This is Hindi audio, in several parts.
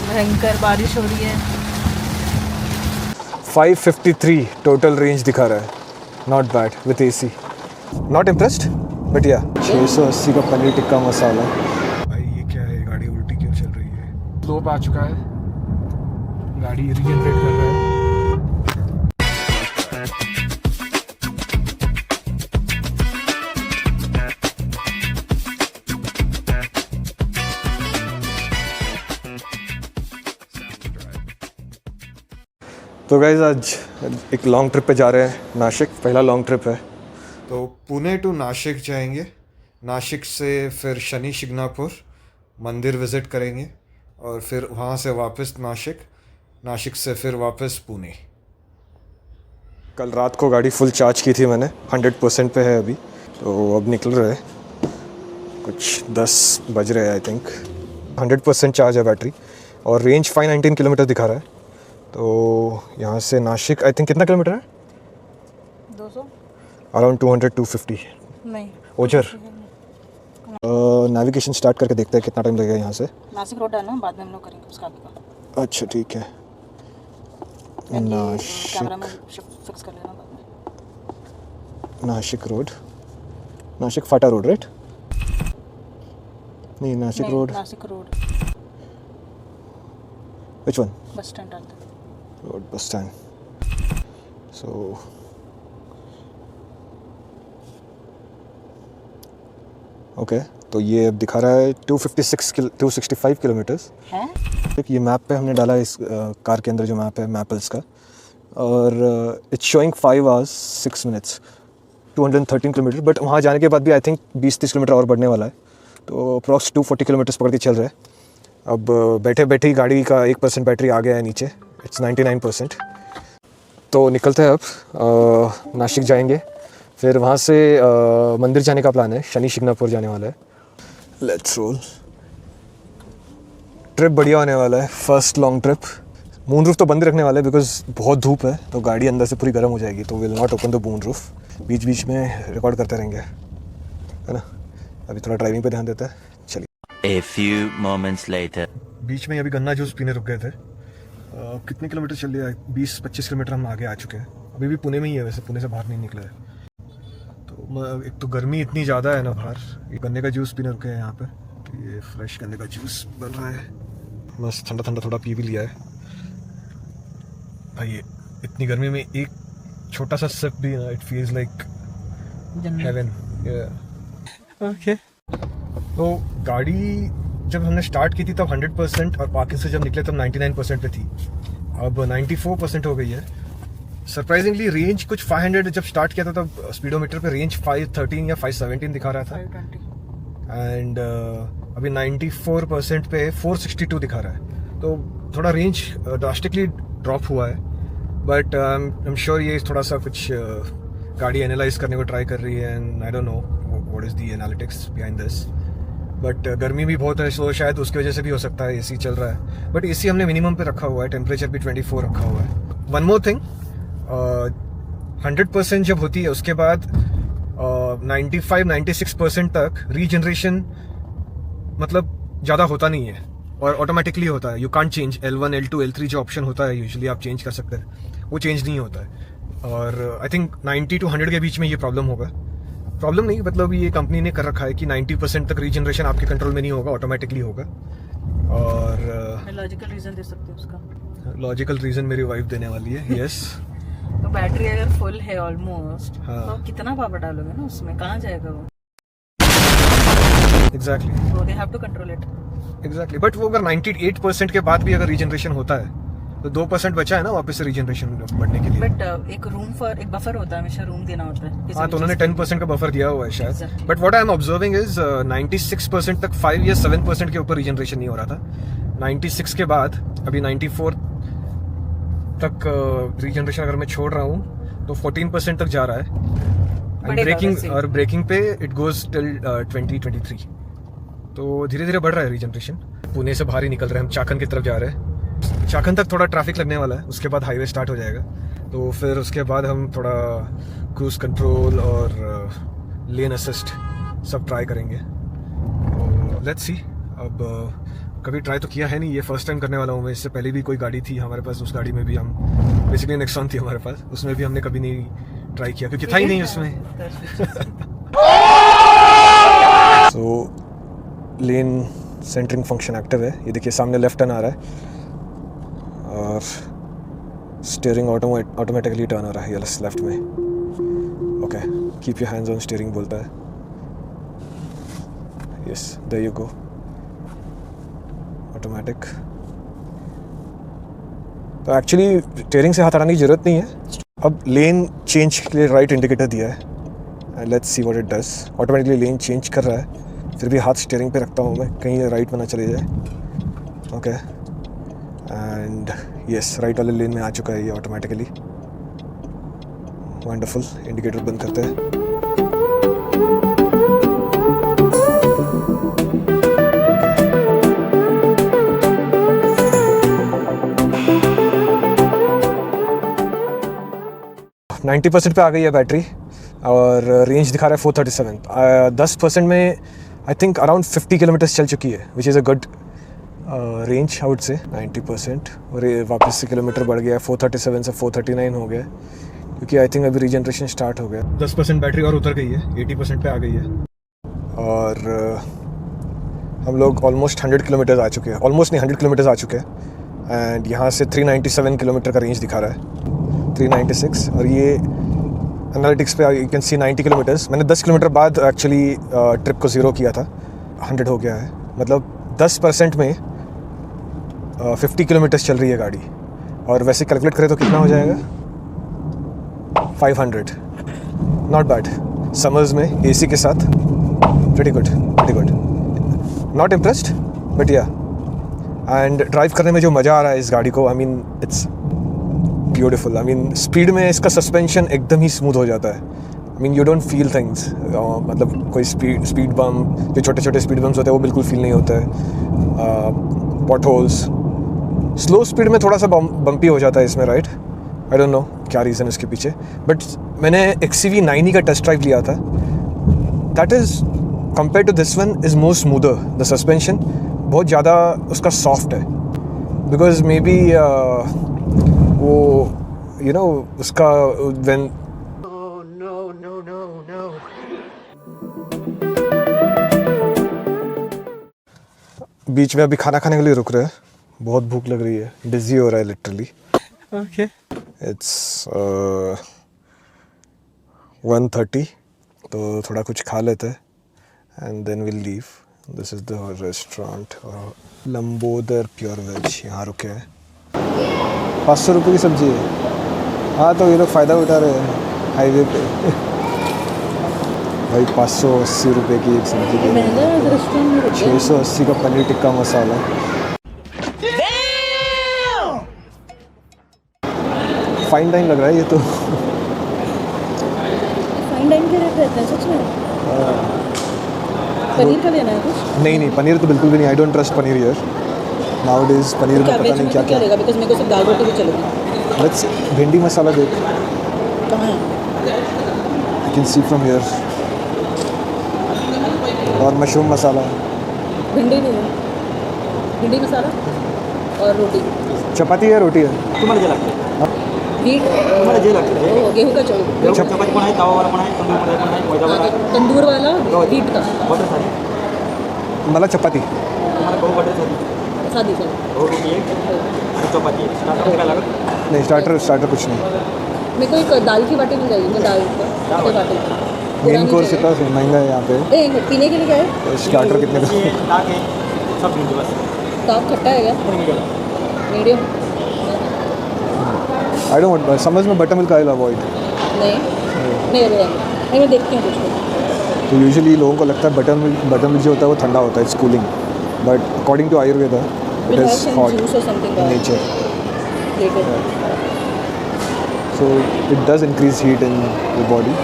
भयंकर बारिश हो रही है। 553 टोटल रेंज दिखा रहा है, not bad with AC. Not impressed but या 680 का पनीर टिक्का मसाला। भाई ये क्या है, गाड़ी उल्टी क्यों चल रही है? स्लोप आ चुका है, गाड़ी रीजनरेट कर रहा है। तो गाइज आज एक लॉन्ग ट्रिप पे जा रहे हैं, नासिक। पहला लॉन्ग ट्रिप है। तो पुणे टू नासिक जाएंगे, नासिक से फिर शनि शिंगणापुर मंदिर विज़िट करेंगे और फिर वहाँ से वापस नासिक, नासिक से फिर वापस पुणे। कल रात को गाड़ी फुल चार्ज की थी मैंने, 100% पे है अभी। तो अब निकल रहे हैं, कुछ 10 बज रहे हैं आई थिंक। 100% चार्ज है बैटरी और रेंज 519 किलोमीटर दिखा रहा है। तो यहाँ से नासिक आई थिंक कितना किलोमीटर है? 200 अराउंड 200-250 नहीं ओजर। नेविगेशन स्टार्ट करके देखते हैं कितना टाइम लगेगा यहाँ से। नासिक रोड है ना, बाद में हम लोग करेंगे उसका आगे। अच्छा ठीक है। कैमरा में फिक्स कर लेना बाद में। नासिक रोड, नासिक फाटा रोड राइट? नहीं Nashik road, Nashik road which one? Bus stand आता है। Road bus stand. So okay, तो ये अब दिखा रहा है 265 किलोमीटर्स है। ये मैप पे हमने डाला इस कार के अंदर जो मैप है मैपल्स का, और it's showing 5 hours 6 minutes 213 kilometre. But वहाँ जाने के बाद भी आई थिंक 20-30 किलोमीटर और बढ़ने वाला है। तो अप्रॉक्स 240 किलोमीटर्स पकड़ के चल रहे हैं। अब बैठे बैठे ही गाड़ी का 1% बैटरी आ गया है नीचे, इट्स 99%। तो निकलते हैं अब, नासिक जाएंगे, फिर वहाँ से मंदिर जाने का प्लान है, शनि शिंगणापुर जाने वाला है। Let's roll. ट्रिप बढ़िया होने वाला है, first long trip. Moon roof तो बंद रखने वाला है बिकॉज बहुत धूप है, तो गाड़ी अंदर से पूरी गर्म हो जाएगी। तो will not open the moon roof. बीच बीच में रिकॉर्ड करते रहेंगे, है ना। अभी थोड़ा ड्राइविंग पे ध्यान देता है, चलिए। A few moments later. बीच में अभी गन्ना जूस पीने रुक गए थे। कितने किलोमीटर चल लिया? 20-25 किलोमीटर हम आगे आ चुके हैं। अभी भी पुणे में ही है, वैसे पुणे से बाहर नहीं निकला है। तो एक तो गर्मी इतनी ज़्यादा है ना बाहर, ये गन्ने का जूस पीने रुके हैं यहाँ पे। तो ये फ्रेश गन्ने का जूस बन रहा है, मस्त ठंडा ठंडा, थोड़ा पी भी लिया है भाई। ये इतनी गर्मी में एक छोटा सा सिप भी ना, it feels like heaven. Okay, तो गाड़ी जब हमने स्टार्ट की थी तब 100% और पार्किंग से जब निकले तब 99% पे थी। अब 94% हो गई है। सरप्राइजिंगली रेंज कुछ 500 जब स्टार्ट किया था तब स्पीडोमीटर पे रेंज 513 या 517 दिखा रहा था। 520 एंड अभी 94% पे 462 दिखा रहा है। तो थोड़ा रेंज ड्रास्टिकली ड्रॉप हुआ है। बट आई एम श्योर ये थोड़ा सा कुछ गाड़ी एनालाइज करने को ट्राई कर रही है, and I don't know what is the analytics behind this. But गर्मी भी बहुत है, सो शायद उसकी वजह से भी हो सकता है। एसी चल रहा है, बट एसी हमने मिनिमम पे रखा हुआ है, टेम्परेचर भी 24 रखा हुआ है। वन मोर थिंग, 100% जब होती है उसके बाद 95-96% तक रीजनरेशन मतलब ज़्यादा होता नहीं है और ऑटोमेटिकली होता है। You can't change L1, L2, L3 जो ऑप्शन होता है यूजुअली आप चेंज कर सकते हैं, वो चेंज नहीं होता है। और आई थिंक 90 to 100 के बीच में ये प्रॉब्लम होगा। प्रॉब्लम नहीं, मतलब ये कंपनी ने कर रखा है कि 90% तक रीजनरेशन आपके कंट्रोल में नहीं होगा, ऑटोमेटिकली होगा। और लॉजिकल रीजन दे सकते हो उसका। लॉजिकल रीजन मेरी वाइफ देने वाली है। यस तो बैटरी अगर फुल है ऑलमोस्ट, हाँ। तो कितना पावर डालोगे ना उसमें, कहाँ जाएगा वो? Exactly, So they have to control it. Exactly. But वो अगर 98% के बाद भी अगर रीजनरेशन होता है तो 2% बचा है ना वापस से रीजनरेशन बढ़ने के लिए। बट एक रूम फॉर एक बफर होता है, हमेशा रूम देना होता है किसी हाँ, भी तो उन्होंने चीज़ 10% का बफर दिया हुआ है शायद। Exactly. But what I am observing is 96% तक 5 या 7% के ऊपर रीजनरेशन नहीं हो रहा था। 96 के बाद अभी 94 तक रीजनरेशन अगर मैं छोड़ रहा हूँ तो 14% तक जा रहा है। ब्रेकिंग पे इट गोज टिल 2023। तो धीरे धीरे बढ़ रहा है रीजनरेशन। पुणे से बाहर ही निकल रहे हैं हम, चाकन की तरफ जा रहे हैं। चाकन तक थोड़ा ट्रैफिक लगने वाला है, उसके बाद हाईवे स्टार्ट हो जाएगा। तो फिर उसके बाद हम थोड़ा क्रूज कंट्रोल और लेन असिस्ट सब ट्राई करेंगे। लेट्स सी, अब कभी ट्राई तो किया है नहीं, ये फर्स्ट टाइम करने वाला हूँ मैं। इससे पहले भी कोई गाड़ी थी हमारे पास, उस गाड़ी में भी हम बेसिकली नेक्सॉन थी हमारे पास, उसमें भी हमने कभी नहीं ट्राई किया क्योंकि था ही नहीं उसमें। सो लेन सेंटरिंग फंक्शन एक्टिव है, ये देखिए सामने लेफ्ट टर्न आ रहा है और स्टीयरिंग ऑटोमेटिकली टर्न हो रहा है यस लेफ्ट में। Okay keep your hands on steering बोलता है। Yes there you go, automatic. तो एक्चुअली स्टीयरिंग से हाथ हटाने की ज़रूरत नहीं है। अब लेन चेंज के लिए राइट इंडिकेटर दिया है and let's see what it does. Automatically lane change कर रहा है, फिर भी हाथ स्टीयरिंग पे रखता हूँ मैं, कहीं राइट में ना चले जाए। ओके एंड यस राइट वाले लेन में आ चुका है ये ऑटोमेटिकली। वंडरफुल। इंडिकेटर बंद करते हैं। okay. 90% पे आ गई है बैटरी और रेंज दिखा रहा है 437। 10% में आई थिंक अराउंड 50 किलोमीटर्स चल चुकी है, which is a good range I would say. 90% और ये वापस से किलोमीटर बढ़ गया है, 437 से 439 हो गया, क्योंकि आई थिंक अभी रीजनरेशन स्टार्ट हो गया। 10% बैटरी और उतर गई है, 80% पे आ गई है और हम लोग ऑलमोस्ट 100 किलोमीटर्स आ चुके हैं, ऑलमोस्ट नहीं 100 किलोमीटर्स आ चुके हैं एंड यहाँ से 397 किलोमीटर का रेंज दिखा रहा है, 396। और ये एनालिटिक्स पे यू कैन सी 90 किलोमीटर्स। मैंने 10 किलोमीटर बाद एक्चुअली ट्रिप को ज़ीरो किया था, 100 हो गया है। मतलब 10% में 50 किलोमीटर्स चल रही है गाड़ी, और वैसे कैलकुलेट करें तो कितना हो जाएगा 500। नॉट बैड, समर्स में एसी के साथ pretty good, pretty good. Not impressed but या, एंड ड्राइव करने में जो मज़ा आ रहा है इस गाड़ी को, I mean it's beautiful. I mean speed में इसका सस्पेंशन एकदम ही स्मूथ हो जाता है। I mean you don't feel things, मतलब कोई स्पीड बम्प, जो छोटे छोटे स्पीड बम्स होते हैं वो बिल्कुल फील नहीं होता है। पॉट होल्स, स्लो स्पीड में थोड़ा सा बम्पी हो जाता है इसमें, राइट? आई डोंट नो क्या रीज़न है इसके पीछे, बट मैंने XCV9 का टेस्ट ड्राइव लिया था, that is compare to this one is more smoother. The suspension बहुत ज़्यादा उसका सॉफ्ट है, बिकॉज मे बी वो यू नो उसका व्हेन बीच में अभी खाना खाने के लिए रुक रहे हैं, बहुत भूख लग रही है, बिजी हो रहा है लिटरली। ओके इट्स 1:30, तो थोड़ा कुछ खा लेते हैं and then will leave. This is the restaurant Lambodar pure veg, यहाँ रुके हैं। 500 रुपये की सब्ज़ी है। हाँ तो ये लोग फ़ायदा उठा रहे हैं हाईवे पे। भाई 580 रुपये की एक सब्ज़ी के 680 का पनीर टिक्का मसाला। फाइन डाइन लग रहा है ये तो। फाइन डाइन के रेट रहते हैं सच में? पनीर का लेना है कुछ? नहीं पनीर तो बिल्कुल भी नहीं। I don't trust paneer here nowadays. Paneer में पता नहीं क्या क्या लेगा, बिकॉज़ मेरे को सिर्फ दाल रोटी भी चलेगी। लेट्स भिंडी मसाला देख, कहाँ है? I can see from here. और मशरूम मसाला, भिंडी नहीं है, भिंडी मसाला और रोटी। चपाती है रोटी है? तुम्हाला जे लागतं वीट तुम्हाला जे लागतं गेहूं का चावल, चपाती पण आहे, तवावाला पण आहे, तंदूरमध्ये पण आहे, मैदावाला आहे, तंदूर वाला वीट का बटर थाली मला चपाती। तुम्हाला गहू बटर थाली सादी सादी। गहू रोटी एक आणि चपाती एक। स्टार्टर काय लागत? नहीं स्टार्टर कुछ नहीं। मेरे को एक दाल की बाटी मिल जाएगी, दाल की बाटी। मेन कोर्स इतना महंगा है यहाँ पे। पीने के लिए क्या है? स्टार्टर कितने का? ये ताक है सब मिल बस तो आप खट्टा है क्या? मीडियम। आई डोंट समझ में बटर मिल्क आई अवॉइड। नहीं नहीं मैं देखती हूँ कुछ। तो यूजुअली लोगों को लगता है बटर मिल्क जो होता है वो ठंडा होता है, it's cooling, but according to Ayurveda it is hot nature, so it does increase heat in the body.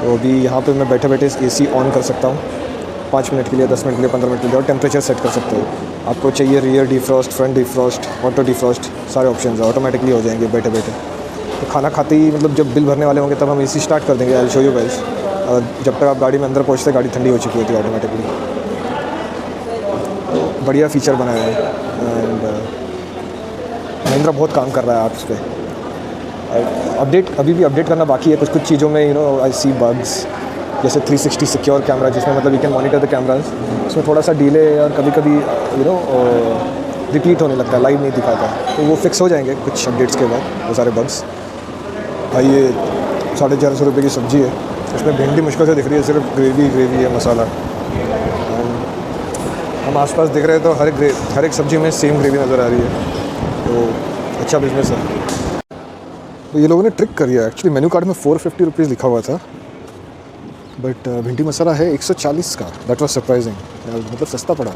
तो अभी यहाँ पे मैं बैठे बैठे AC ऑन कर सकता हूँ 5 मिनट के लिए, 10 मिनट के लिए, 15 मिनट के लिए, और टेम्परेचर सेट कर सकते हो। आपको चाहिए rear defrost, front defrost, auto defrost, सारे ऑप्शंस ऑटोमेटिकली हो जाएंगे बैठे बैठे। तो खाना खाते ही मतलब जब बिल भरने वाले होंगे तब हम AC स्टार्ट कर देंगे। I show you guys. और जब तक आप गाड़ी में अंदर पहुँचते गाड़ी ठंडी हो चुकी होती है ऑटोमेटिकली। बढ़िया फीचर बनाया है एंड महिंद्रा बहुत काम कर रहा है ऐप्स पे। अपडेट अभी भी अपडेट करना बाकी है कुछ कुछ चीज़ों में, you know I see bugs, जैसे 360 सिक्योर कैमरा जिसमें मतलब you can monitor the cameras, उसमें थोड़ा सा डिले और कभी कभी यू नो रिपीट होने लगता है, लाइव नहीं दिखाता, तो वो फिक्स हो जाएंगे कुछ अपडेट्स के बाद वो सारे बग्स। भाई ये 450 रुपये की सब्ज़ी है, उसमें भिंडी मुश्किल से दिख रही है, सिर्फ ग्रेवी है मसाला। हम आसपास दिख रहे हैं तो हर एक सब्ज़ी में सेम ग्रेवी नज़र आ रही है, तो अच्छा बिजनेस है। तो ये लोगों ने ट्रिक करी है एक्चुअली, मेन्यू कार्ड में 450 रुपीज़ लिखा हुआ था बट भिंडी मसाला है 140 का। दैट वाज सरप्राइजिंग, मतलब सस्ता पड़ा।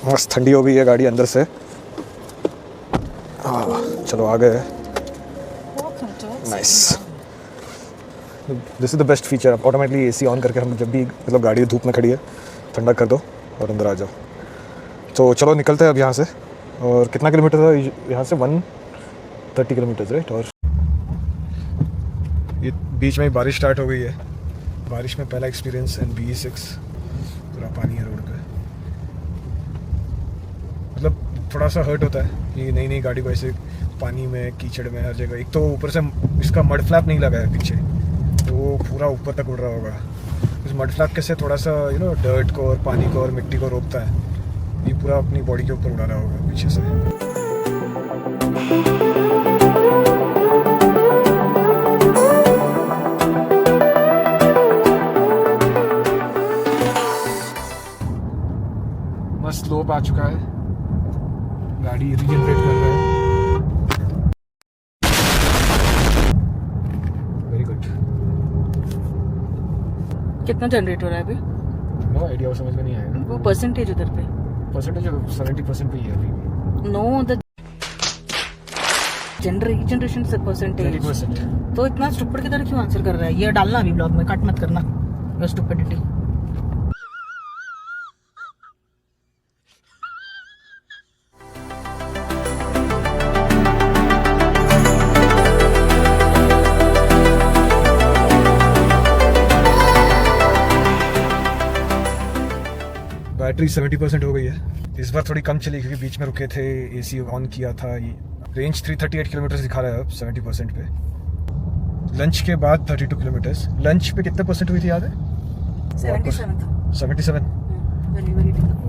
मस्त ठंडी हो गई है गाड़ी अंदर से। चलो आ गए। Nice, this is the best feature. आप ऑटोमेटिकली एसी ऑन करके हम जब भी मतलब गाड़ी धूप में खड़ी है ठंडा कर दो और अंदर आ जाओ। तो चलो निकलते हैं अब यहाँ से। और कितना किलोमीटर था यहाँ से? 130 किलोमीटर, राइट। और ये बीच में ही बारिश स्टार्ट हो गई है, बारिश में पहला एक्सपीरियंस एंड BE6 पूरा पानी है रोड पे। मतलब थोड़ा सा हर्ट होता है कि नई गाड़ी को ऐसे पानी में कीचड़ में हर जगह। एक तो ऊपर से इसका मड फ्लैप नहीं लगा है पीछे, तो वो पूरा ऊपर तक उड़ रहा होगा। उस मड फ्लैप कैसे थोड़ा सा यू नो डर्ट को और पानी को और मिट्टी को रोकता है, ये पूरा अपनी बॉडी के ऊपर उड़ा रहा होगा पीछे से। मस्त स्लोप आ चुका है, गाड़ी रीजनरेट कर रहा है। Very good. कितना जनरेट हो रहा है अभी? नो आइडिया, वो समझ में नहीं आएगा। वो परसेंटेज उधर पे परसेंटेज 70% पे ही है अभी। नो, द जनरेशन से परसेंटेज 20%। तो इतना स्टूपिड की तरह क्यों आंसर कर रहा है? ये डालना अभी ब्लॉग में, कट मत करना योर स्टूपिडिटी। बैटरी 70% हो गई है। इस बार थोड़ी कम चली क्योंकि बीच में रुके थे, एसी ऑन किया था। रेंज 338 किलोमीटर दिखा रहा है अब 70% पे। लंच के बाद 32 किलोमीटर। लंच पे कितने परसेंट हुई थी याद है? 77।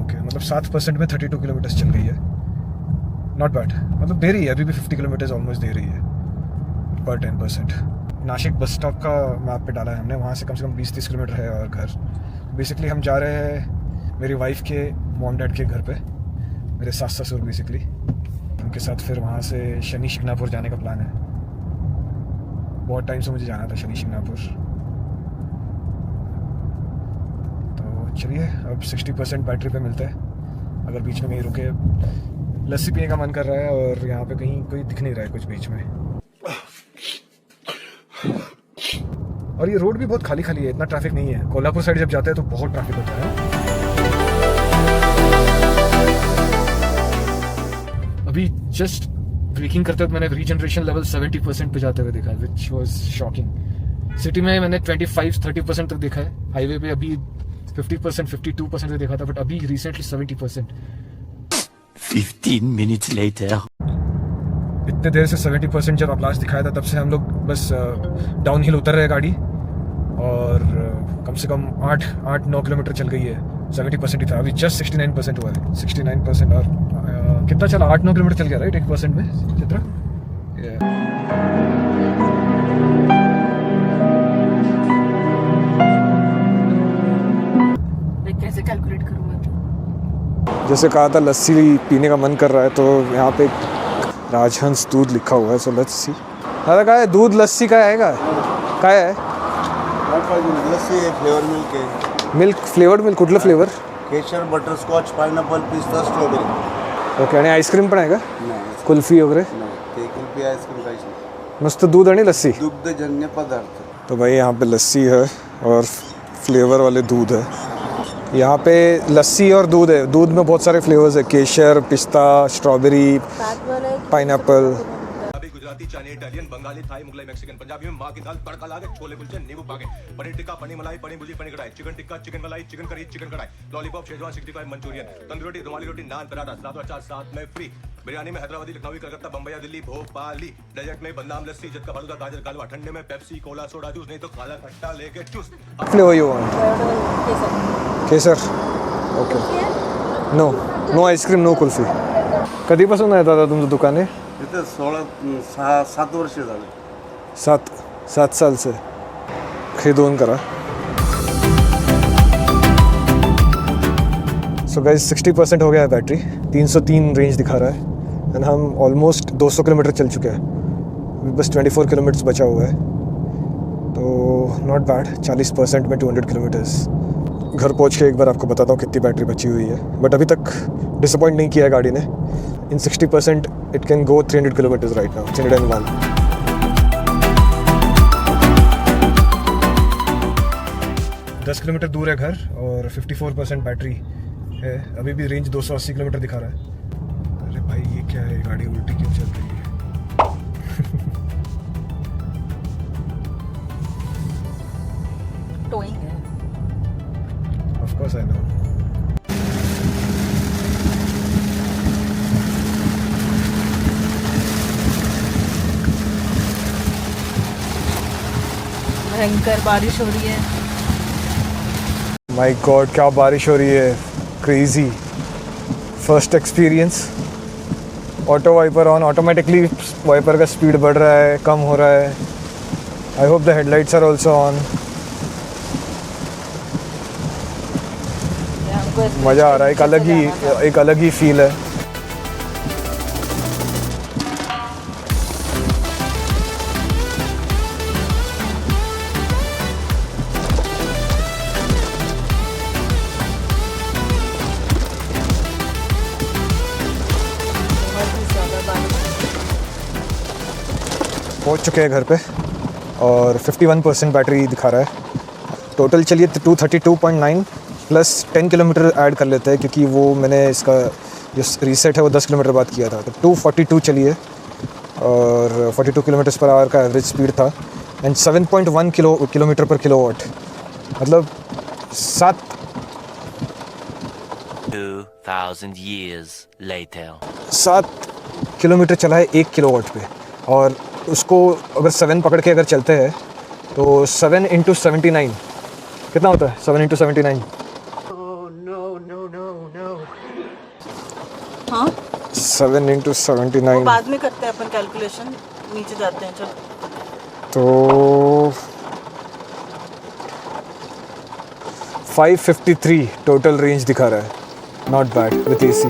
ओके, मतलब 7% में 32 किलोमीटर चल गई है। नॉट बैड, मतलब दे रही है अभी भी 50 किलोमीटर ऑलमोस्ट दे रही है पर 10%। नासिक बस स्टॉप का मैप पे डाला है हमने, वहाँ से कम 20-30 किलोमीटर है और घर। बेसिकली हम जा रहे हैं मेरी वाइफ के मॉम डैड के घर पे, मेरे सास ससुर बेसिकली, उनके साथ फिर वहाँ से शनि शिंगणापुर जाने का प्लान है। बहुत टाइम से मुझे जाना था शनि शिंगणापुर। तो चलिए अब 60% बैटरी पे मिलता है। अगर बीच में कहीं रुके, लस्सी पीने का मन कर रहा है और यहाँ पे कहीं कोई दिख नहीं रहा है कुछ बीच में। और ये रोड भी बहुत खाली है, इतना ट्रैफिक नहीं है। कोल्हापुर साइड जब जाते हैं तो बहुत ट्रैफिक होता है। अभी जस्ट ब्रेकिंग करते वक्त मैंने रीजनरेशन लेवल 70% पे जाते हुए देखा, विच वाज शॉकिंग। सिटी में मैंने 25-30% तक देखा है, हाईवे पे अभी 50%, 52% तक देखा था, बट अभी रिसेंटली 70%। 15 minutes later. इतने देर से 70% जब आप लास्ट दिखाया था तब से हम लोग बस डाउन हिल उतर रहे गाड़ी, और कम से कम 8-9 किलोमीटर चल गई है। 70% ही था, अभी जस्ट 69% हुआ है। 69% और कितना चला? 8-9 किलोमीटर चल गया, राइट? 1% में चित्रा। कैसे कैलकुलेट करूँगा? जैसे कहा था लस्सी पीने का मन कर रहा है, तो यहाँ पे राजहंस दूध लिखा हुआ है, सो लेट्स सी। दादा का है दूध? लस्सी का आएगा? का है? लस्सी फ्लेवर मिल्क है, मिल्क फ्लेवर्ड मिल्क. कुठलं फ्लेवर? केशर, बटरस्कॉच, पाइनॅपल, पिस्ता, स्ट्रॉबेरी. ओके. आणि आईस्क्रीम पण आहे का? नाही कुल्फी वगैरे? नाही, ते कुल्फी आईस्क्रीम काहीच नाही. नुसतं दूध आणि लस्सी. दुग्धजन्य पदार्थ. तो भाई यहाँ पे लस्सी है और फ्लेवर वाले दूध है। यहाँ पे लस्सी और दूध है, दूध में बहुत सारे फ्लेवर्स है, केशर, पिस्ता, strawberry, pineapple. Gujarati, Chinese, Italian, Bengali, Thai, Mughlai, Mexican, Punjabi में माँ की दाल, तड़का लागे, छोले कुलचे, नींबू पाके, पनीर टिक्का, पनीर मलाई, पनीर भुर्जी, पनीर कढ़ाई, चिकन टिक्का, चिकन मलाई, चिकन करी, चिकन कढ़ाई, लॉलीपॉप, शेजवान 65, मंचूरियन, तंदूरी रोटी, रुमाली रोटी, नान, पराठा, सलाद और अचार साथ में फ्री। बिरयानी में हैदराबादी, लखनवी, कलकत्ता, बम्बई, दिल्ली, भोपाली। डेजर्ट में बादाम लस्सी, जटका फालूदा, गाजर का हलवा। ठंडे में पेप्सी, कोला, सोडा जूस, नहीं तो खाला खट्टा लेके चूस। Flavour you want? Kesar. Okay. No ice cream, no kulfi. कधीपासून येत आता तुमचं दुकान आहे? इथं 7 वर्ष झाले. 7 साल से. हे 2 करा. सो गाइस 60% हो गया है बैटरी. 303 रेंज दिखा रहा है एंड हम ऑलमोस्ट 200 किलोमीटर चल चुके हैं. बस 24 किलोमीटर बचा हुआ है, तो नॉट बैड. 40% में 200 किलोमीटर्स. घर पहुंच के एक बार आपको बताता हूँ कितनी बैटरी बची हुई है. बट अभी तक डिसअपॉइंट नहीं किया है गाड़ी ने. इन 60% it can go 300 kilometres right now. 301. दस किलोमीटर दूर है घर और 54% बैटरी है. अभी भी रेंज 280 किलोमीटर दिखा रहा है. अरे भाई ये क्या है, गाड़ी उल्टी क्यों चल रही है? टोइंग है. Of course I know. भयंकर बारिश हो रही है. माय गॉड क्या बारिश हो रही है. Crazy. First experience. Auto wiper on. Automatically wiper का स्पीड बढ़ रहा है, कम हो रहा है. I hope the headlights are also on. मज़ा आ रहा है. एक अलग ही फील है. पहुंच चुके हैं घर पे और 51% बैटरी दिखा रहा है. टोटल चलिए 232.9 प्लस 10 किलोमीटर ऐड कर लेते हैं क्योंकि वो मैंने इसका जो रीसेट है वो 10 किलोमीटर बाद किया था. तो 242 चलिए और 42 किलोमीटर पर आवर का एवरेज स्पीड था एंड 7.1 किलोमीटर पर किलोवाट. मतलब 2,000 years later. 7 किलोमीटर चला है 1 किलोवाट पे. और उसको अगर 7 पकड़ के अगर चलते हैं तो 7 × 79 कितना होता है? 7 × 79. हाँ 7 × 79 बाद में करते हैं अपन कैलकुलेशन. नीचे जाते हैं. चल तो 553 टोटल रेंज दिखा रहा है. Not bad with AC.